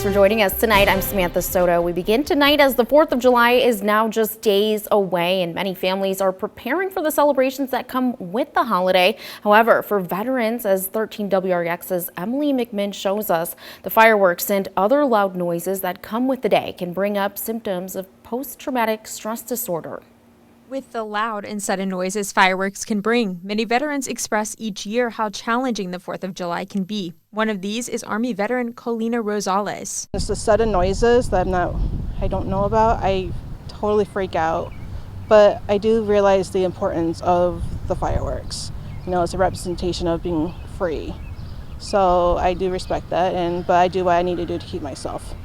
For joining us tonight, I'm Samantha Soto. We begin tonight as the 4th of July is now just days away, and many families are preparing for the celebrations that come with the holiday. However, for veterans, as 13 WREX's Emily McMinn shows us, the fireworks and other loud noises that come with the day can bring up symptoms of post-traumatic stress disorder. With the loud and sudden noises fireworks can bring, many veterans express each year how challenging the 4th of July can be. One of these is Army veteran Colina Rosales. It's the sudden noises that I don't know about. I totally freak out, but I do realize the importance of the fireworks. You know, it's a representation of being free. So I do respect that, but I do what I need to do to keep myself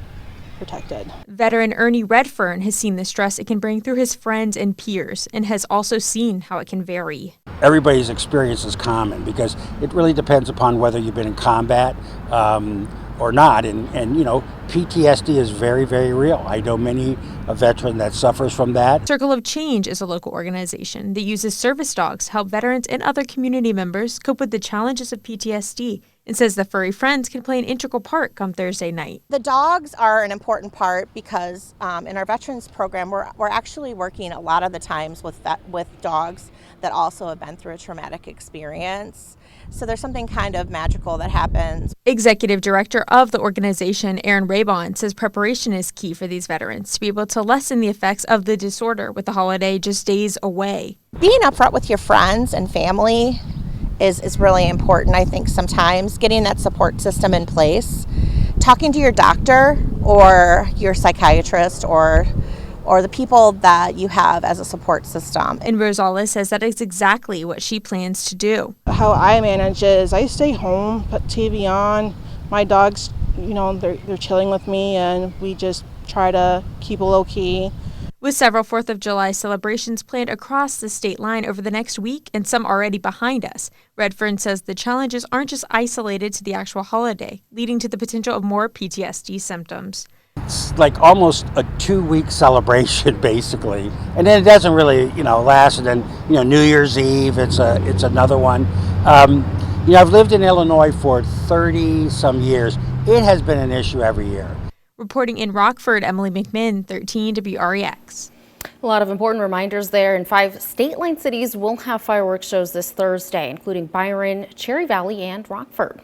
protected. Veteran Ernie Redfern has seen the stress it can bring through his friends and peers and has also seen how it can vary. Everybody's experience is common because it really depends upon whether you've been in combat or not. And you know, PTSD is very, very real. I know a veteran that suffers from that. Circle of Change is a local organization that uses service dogs to help veterans and other community members cope with the challenges of PTSD and says the furry friends can play an integral part come Thursday night. The dogs are an important part because in our veterans program, we're actually working a lot of the times with dogs that also have been through a traumatic experience. So there's something kind of magical that happens. Executive Director of the organization, Aaron Raybon, says preparation is key for these veterans to be able to lessen the effects of the disorder with the holiday just days away. Being upfront with your friends and family is really important. I think sometimes getting that support system in place, talking to your doctor or your psychiatrist or the people that you have as a support system. And Rosales says that is exactly what she plans to do. How I manage is I stay home, put TV on. My dogs, you know, they're chilling with me, and we just try to keep a low key. With several 4th of July celebrations planned across the state line over the next week and some already behind us, Redfern says the challenges aren't just isolated to the actual holiday, leading to the potential of more PTSD symptoms. It's like almost a 2-week celebration, basically, and then it doesn't really, last. And then, New Year's Eve, it's another one. I've lived in Illinois for 30 some years. It has been an issue every year. Reporting in Rockford, Emily McMinn, 13 WREX. A lot of important reminders there, and 5 state line cities will have fireworks shows this Thursday, including Byron, Cherry Valley, and Rockford.